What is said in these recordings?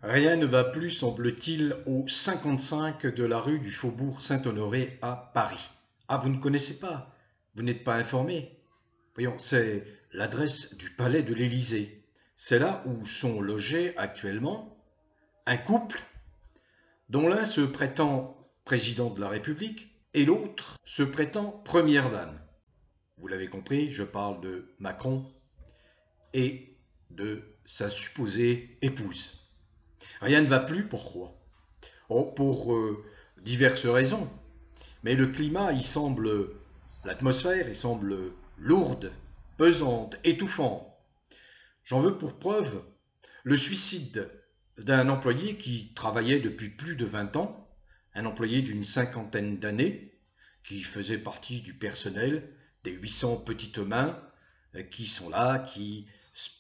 Rien ne va plus, semble-t-il, au 55 de la rue du Faubourg Saint-Honoré à Paris. Ah, vous ne connaissez pas? Vous n'êtes pas informé? Voyons, c'est l'adresse du palais de l'Élysée. C'est là où sont logés actuellement un couple dont l'un se prétend président de la République et l'autre se prétend première dame. Vous l'avez compris, je parle de Macron et de sa supposée épouse. Rien ne va plus, pourquoi? Oh, pour diverses raisons. Mais le climat, l'atmosphère, il semble lourde, pesante, étouffante. J'en veux pour preuve le suicide d'un employé qui travaillait depuis plus de 20 ans, un employé d'une cinquantaine d'années, qui faisait partie du personnel des 800 petites mains qui sont là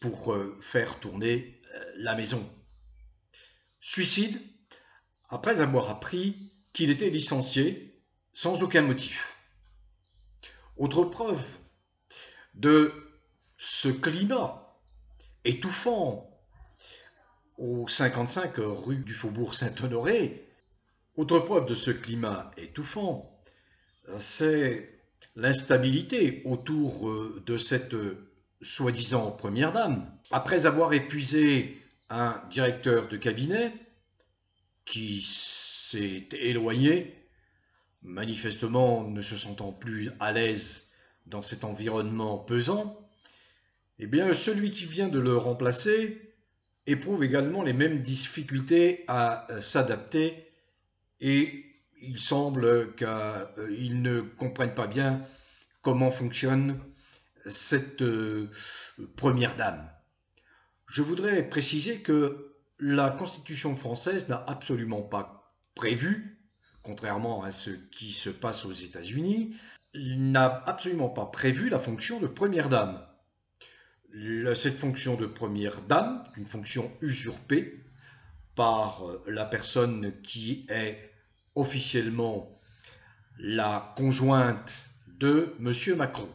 pour faire tourner la maison. Suicide après avoir appris qu'il était licencié sans aucun motif. Autre preuve de ce climat étouffant au 55 rue du Faubourg Saint-Honoré, autre preuve de ce climat étouffant, c'est l'instabilité autour de cette soi-disant première dame. Après avoir épuisé un directeur de cabinet qui s'est éloigné, manifestement ne se sentant plus à l'aise dans cet environnement pesant, eh bien celui qui vient de le remplacer éprouve également les mêmes difficultés à s'adapter et il semble qu'il ne comprenne pas bien comment fonctionne cette première dame. Je voudrais préciser que la Constitution française n'a absolument pas prévu, contrairement à ce qui se passe aux États-Unis, n'a absolument pas prévu la fonction de première dame. Cette fonction de première dame, une fonction usurpée par la personne qui est officiellement la conjointe de M. Macron.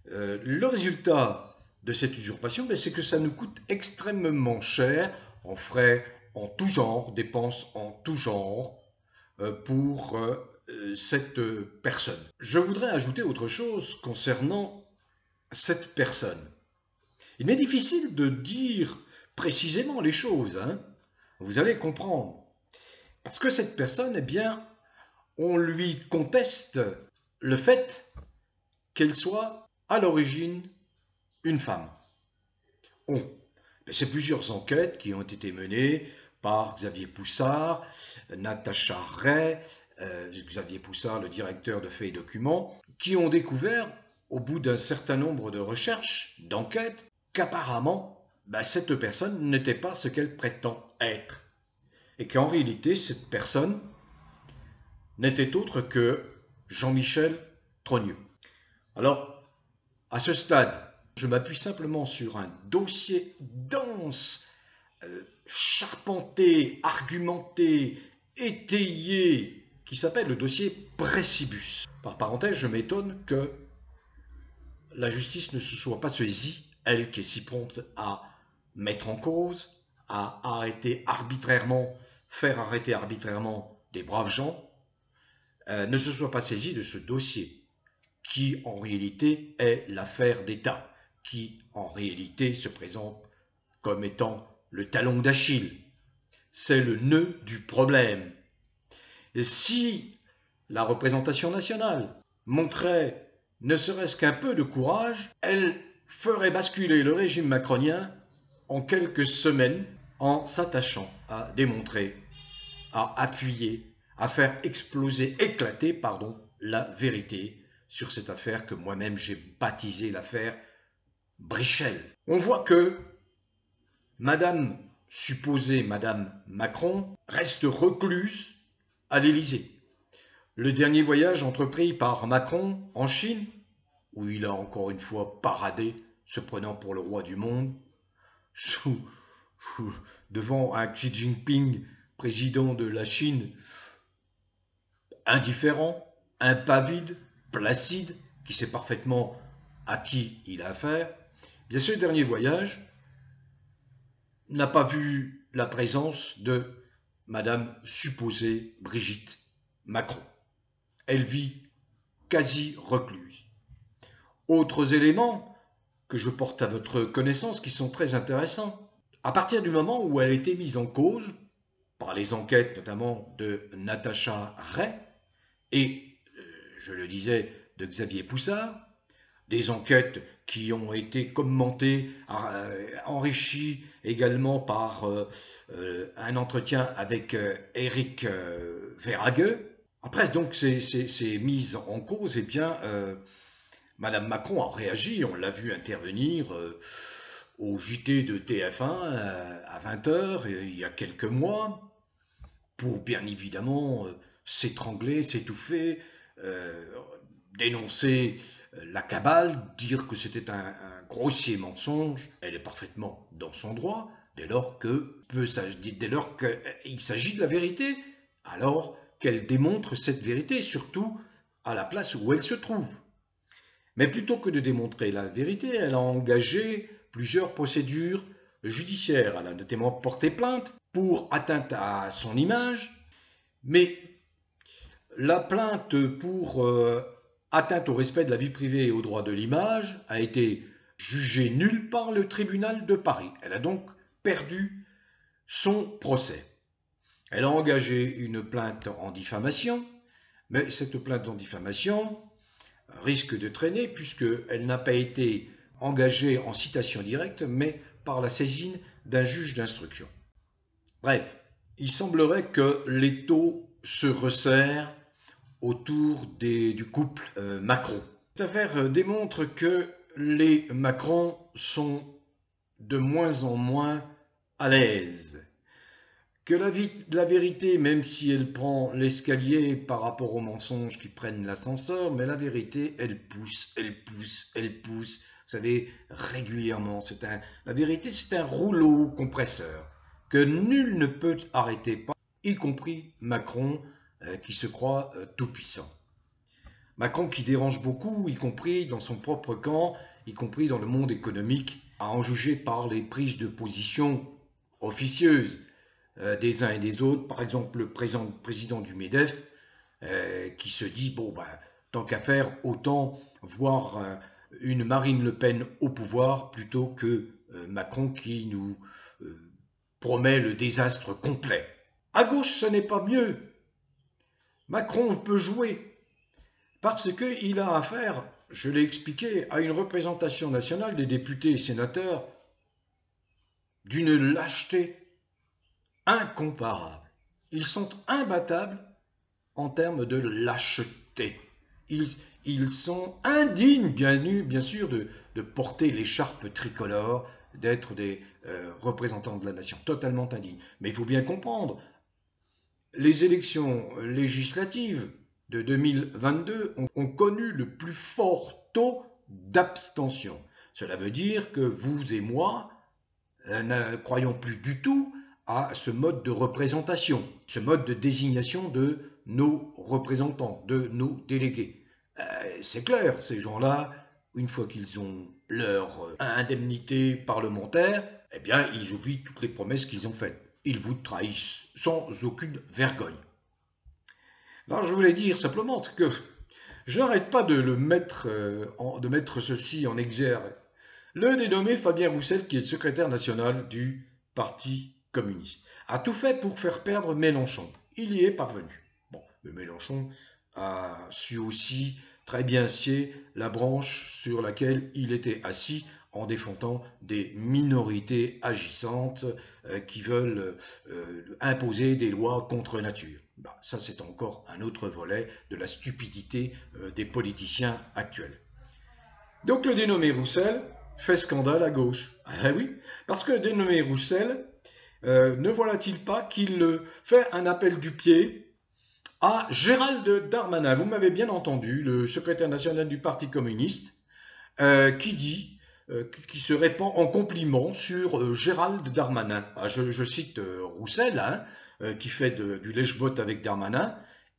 Le résultat de cette usurpation, c'est que ça nous coûte extrêmement cher en frais en tout genre, dépenses en tout genre pour cette personne. Je voudrais ajouter autre chose concernant cette personne. Il m'est difficile de dire précisément les choses, hein. Vous allez comprendre. Parce que cette personne, eh bien, on lui conteste le fait qu'elle soit à l'origine une femme. C'est plusieurs enquêtes qui ont été menées par Xavier Poussard, Natacha Ray, Xavier Poussard, le directeur de Faits et Documents, qui ont découvert, au bout d'un certain nombre de recherches, d'enquêtes, qu'apparemment, cette personne n'était pas ce qu'elle prétend être. Et qu'en réalité, cette personne n'était autre que Jean-Michel Trogneux. Alors, à ce stade, je m'appuie simplement sur un dossier dense, charpenté, argumenté, étayé, qui s'appelle le dossier Bressibus. Par parenthèse, je m'étonne que la justice ne se soit pas saisie, elle qui est si prompte à mettre en cause, à faire arrêter arbitrairement des braves gens, ne se soit pas saisie de ce dossier, qui en réalité est l'affaire d'État, qui en réalité se présente comme étant le talon d'Achille. C'est le nœud du problème. Et si la représentation nationale montrait ne serait-ce qu'un peu de courage, elle ferait basculer le régime macronien en quelques semaines en s'attachant à démontrer, à appuyer, à faire éclater la vérité sur cette affaire que moi-même j'ai baptisée l'affaire Brichel. On voit que supposée Madame Macron reste recluse à l'Élysée. Le dernier voyage entrepris par Macron en Chine, où il a encore une fois paradé, se prenant pour le roi du monde, devant un Xi Jinping, président de la Chine, indifférent, impavide, placide, qui sait parfaitement à qui il a affaire, bien ce dernier voyage n'a pas vu la présence de Madame supposée Brigitte Macron. Elle vit quasi recluse. Autres éléments que je porte à votre connaissance qui sont très intéressants. À partir du moment où elle a été mise en cause, par les enquêtes notamment de Natacha Ray et, je le disais, de Xavier Poussard, des enquêtes qui ont été commentées, enrichies également par un entretien avec Éric Verhaeghe. Après donc ces mises en cause, eh bien, Madame Macron a réagi, on l'a vu intervenir au JT de TF1 à 20h il y a quelques mois, pour bien évidemment s'étrangler, s'étouffer, dénoncer la cabale, dire que c'était un grossier mensonge. Elle est parfaitement dans son droit, dès lors qu'il s'agit de la vérité, alors qu'elle démontre cette vérité, surtout à la place où elle se trouve. Mais plutôt que de démontrer la vérité, elle a engagé plusieurs procédures judiciaires. Elle a notamment porté plainte pour atteinte à son image, mais la plainte pour atteinte au respect de la vie privée et au droit de l'image a été jugée nulle par le tribunal de Paris. Elle a donc perdu son procès. Elle a engagé une plainte en diffamation, mais cette plainte en diffamation risque de traîner puisqu'elle n'a pas été engagée en citation directe, mais par la saisine d'un juge d'instruction. Bref, il semblerait que l'étau se resserre autour du couple Macron. Cette affaire démontre que les Macron sont de moins en moins à l'aise, que la vérité, même si elle prend l'escalier par rapport aux mensonges qui prennent l'ascenseur, mais la vérité, elle pousse, elle pousse, elle pousse, vous savez, régulièrement. La vérité, c'est un rouleau compresseur que nul ne peut arrêter, y compris Macron, qui se croit tout-puissant. Macron qui dérange beaucoup, y compris dans son propre camp, y compris dans le monde économique, à en juger par les prises de position officieuses des uns et des autres. Par exemple, le président du MEDEF qui se dit, bon, ben, tant qu'à faire, autant voir une Marine Le Pen au pouvoir plutôt que Macron qui nous promet le désastre complet. À gauche, ce n'est pas mieux. Macron peut jouer parce qu'il a affaire, je l'ai expliqué, à une représentation nationale des députés et sénateurs d'une lâcheté incomparable. Ils sont imbattables en termes de lâcheté. Ils sont indignes, bien sûr, de porter l'écharpe tricolore, d'être des représentants de la nation, totalement indignes. Mais il faut bien comprendre, les élections législatives de 2022 ont connu le plus fort taux d'abstention. Cela veut dire que vous et moi ne croyons plus du tout à ce mode de représentation, ce mode de désignation de nos représentants, de nos délégués. C'est clair, ces gens-là, une fois qu'ils ont leur indemnité parlementaire, eh bien, ils oublient toutes les promesses qu'ils ont faites. Ils vous trahissent sans aucune vergogne. Alors, je voulais dire simplement que je n'arrête pas de mettre ceci en exergue. Le dénommé Fabien Roussel, qui est le secrétaire national du Parti communiste, a tout fait pour faire perdre Mélenchon. Il y est parvenu. Bon, mais Mélenchon a su aussi très bien scier la branche sur laquelle il était assis en défendant des minorités agissantes qui veulent imposer des lois contre nature. Bah, ça, c'est encore un autre volet de la stupidité des politiciens actuels. Donc le dénommé Roussel fait scandale à gauche. Ah oui, parce que le dénommé Roussel, ne voilà-t-il pas qu'il fait un appel du pied à Gérald Darmanin. Vous m'avez bien entendu, le secrétaire national du Parti communiste, qui se répand en compliment sur Gérald Darmanin. Ah, je cite Roussel, hein, qui fait du lèche-botte avec Darmanin.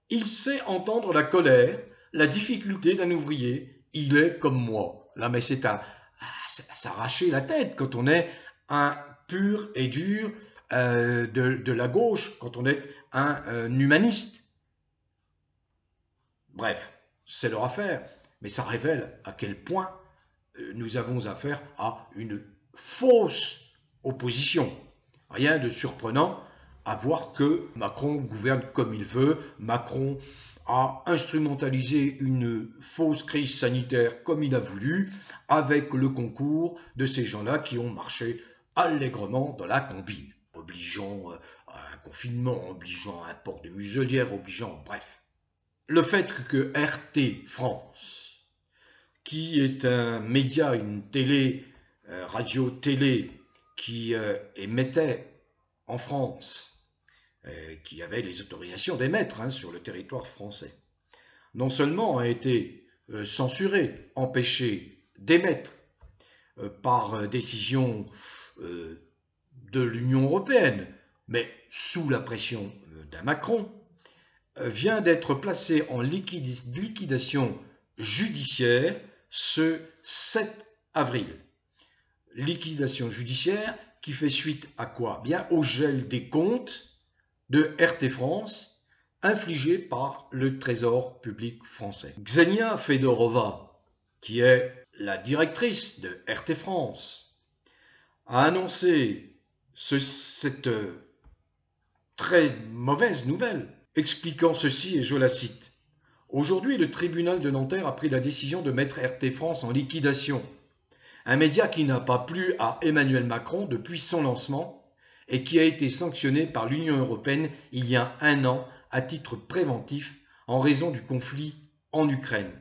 Il sait entendre la colère, la difficulté d'un ouvrier. Il est comme moi. Là, mais c'est à s'arracher la tête quand on est un pur et dur de la gauche quand on est un humaniste. Bref, c'est leur affaire, mais ça révèle à quel point nous avons affaire à une fausse opposition. Rien de surprenant à voir que Macron gouverne comme il veut. Macron a instrumentalisé une fausse crise sanitaire comme il a voulu, avec le concours de ces gens-là qui ont marché allègrement dans la combine, obligeant à un confinement, obligeant à un port de muselière, obligeant, bref. Le fait que RT France, qui est un média, une télé, radio-télé, qui émettait en France, qui avait les autorisations d'émettre sur le territoire français, non seulement a été censuré, empêché d'émettre par décision de l'Union européenne, mais sous la pression d'un Macron, vient d'être placé en liquidation judiciaire ce 7 avril. Liquidation judiciaire qui fait suite à quoi? Bien au gel des comptes de RT France infligé par le Trésor public français. Ksenia Fedorova, qui est la directrice de RT France, a annoncé cette très mauvaise nouvelle, expliquant ceci, et je la cite. « Aujourd'hui, le tribunal de Nanterre a pris la décision de mettre RT France en liquidation. Un média qui n'a pas plu à Emmanuel Macron depuis son lancement et qui a été sanctionné par l'Union européenne il y a un an à titre préventif en raison du conflit en Ukraine.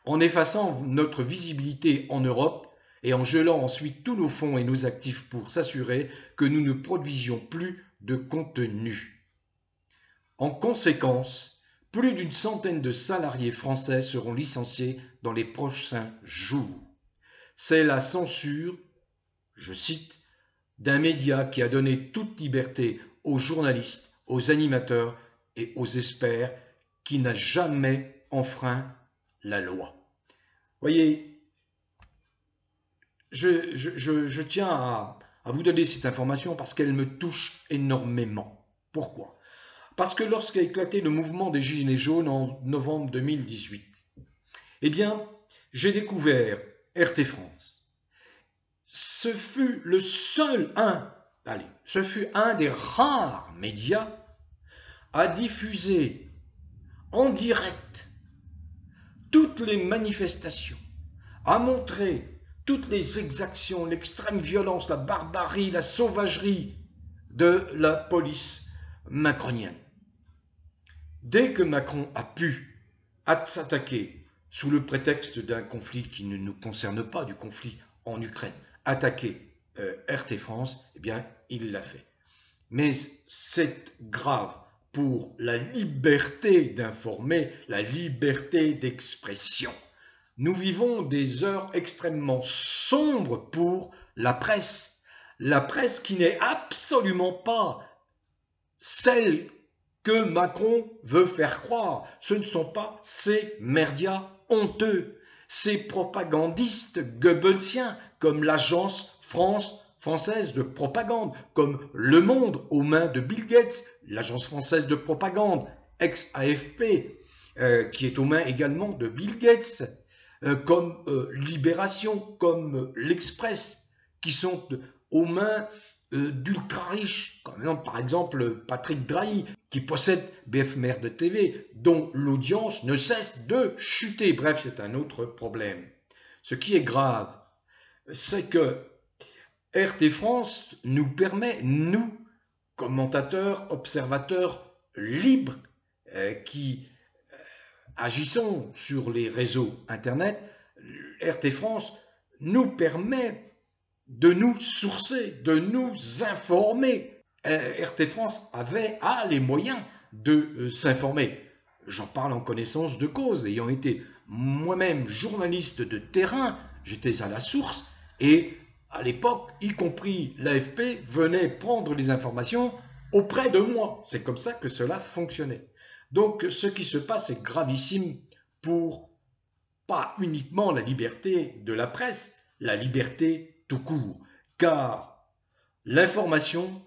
En effaçant notre visibilité en Europe et en gelant ensuite tous nos fonds et nos actifs pour s'assurer que nous ne produisions plus de contenu. En conséquence, plus d'une centaine de salariés français seront licenciés dans les prochains jours. C'est la censure, je cite, d'un média qui a donné toute liberté aux journalistes, aux animateurs et aux experts, qui n'a jamais enfreint la loi. » Voyez, je tiens à vous donner cette information parce qu'elle me touche énormément. Pourquoi? Parce que lorsqu'a éclaté le mouvement des Gilets jaunes en novembre 2018, eh bien, j'ai découvert RT France. Ce fut ce fut un des rares médias à diffuser en direct toutes les manifestations, à montrer toutes les exactions, l'extrême violence, la barbarie, la sauvagerie de la police macronienne. Dès que Macron a pu s'attaquer, sous le prétexte d'un conflit qui ne nous concerne pas, du conflit en Ukraine, attaquer RT France, eh bien, il l'a fait. Mais c'est grave pour la liberté d'informer, la liberté d'expression. Nous vivons des heures extrêmement sombres pour la presse qui n'est absolument pas celle que Macron veut faire croire. Ce ne sont pas ces merdias honteux, ces propagandistes goebbelsiens comme l'agence française de propagande, comme Le Monde aux mains de Bill Gates, l'agence française de propagande, ex-AFP, qui est aux mains également de Bill Gates, comme Libération, comme l'Express, qui sont aux mains d'ultra riches, comme par exemple Patrick Drahi, qui possède BF Merde TV, dont l'audience ne cesse de chuter. Bref, c'est un autre problème. Ce qui est grave, c'est que RT France nous permet, nous, commentateurs, observateurs libres, qui agissons sur les réseaux Internet, RT France nous permet de nous sourcer, de nous informer. RT France a les moyens de s'informer. J'en parle en connaissance de cause, ayant été moi-même journaliste de terrain, j'étais à la source, et à l'époque, y compris l'AFP venait prendre les informations auprès de moi. C'est comme ça que cela fonctionnait. Donc ce qui se passe est gravissime pour pas uniquement la liberté de la presse, la liberté tout court, car l'information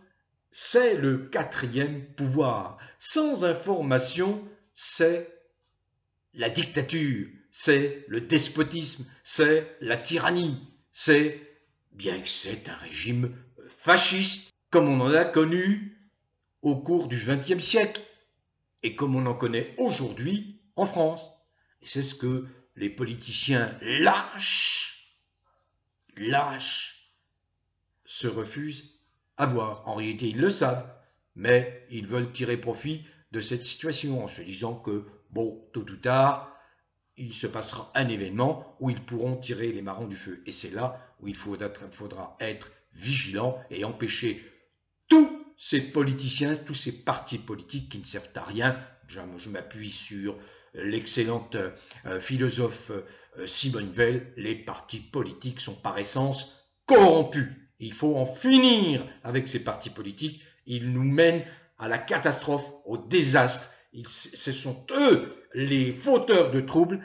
c'est le quatrième pouvoir. Sans information, c'est la dictature, c'est le despotisme, c'est la tyrannie, bien que c'est un régime fasciste, comme on en a connu au cours du XXe siècle, et comme on en connaît aujourd'hui en France. Et c'est ce que les politiciens lâches se refusent à voir. En réalité, ils le savent, mais ils veulent tirer profit de cette situation en se disant que, bon, tôt ou tard, il se passera un événement où ils pourront tirer les marrons du feu. Et c'est là où il faudra être vigilant et empêcher tous ces politiciens, tous ces partis politiques qui ne servent à rien. Je m'appuie sur l'excellente philosophe Simone Veil. Les partis politiques sont par essence corrompus. Il faut en finir avec ces partis politiques. Ils nous mènent à la catastrophe, au désastre. Ce sont eux les fauteurs de troubles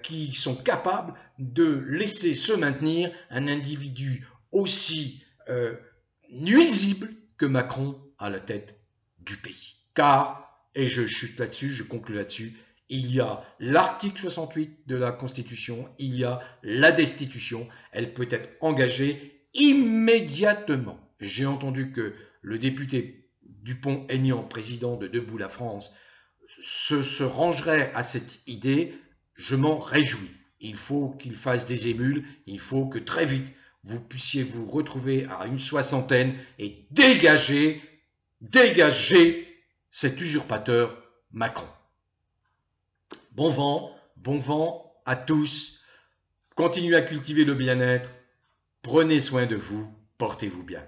qui sont capables de laisser se maintenir un individu aussi nuisible que Macron à la tête du pays. Car, et je chute là-dessus, je conclue là-dessus, il y a l'article 68 de la Constitution, il y a la destitution, elle peut être engagée immédiatement. J'ai entendu que le député Dupont-Aignan, président de Debout la France, se rangerait à cette idée. Je m'en réjouis. Il faut qu'il fasse des émules, il faut que très vite vous puissiez vous retrouver à une soixantaine et dégager cet usurpateur Macron. Bon vent à tous. Continuez à cultiver le bien-être. Prenez soin de vous, portez-vous bien.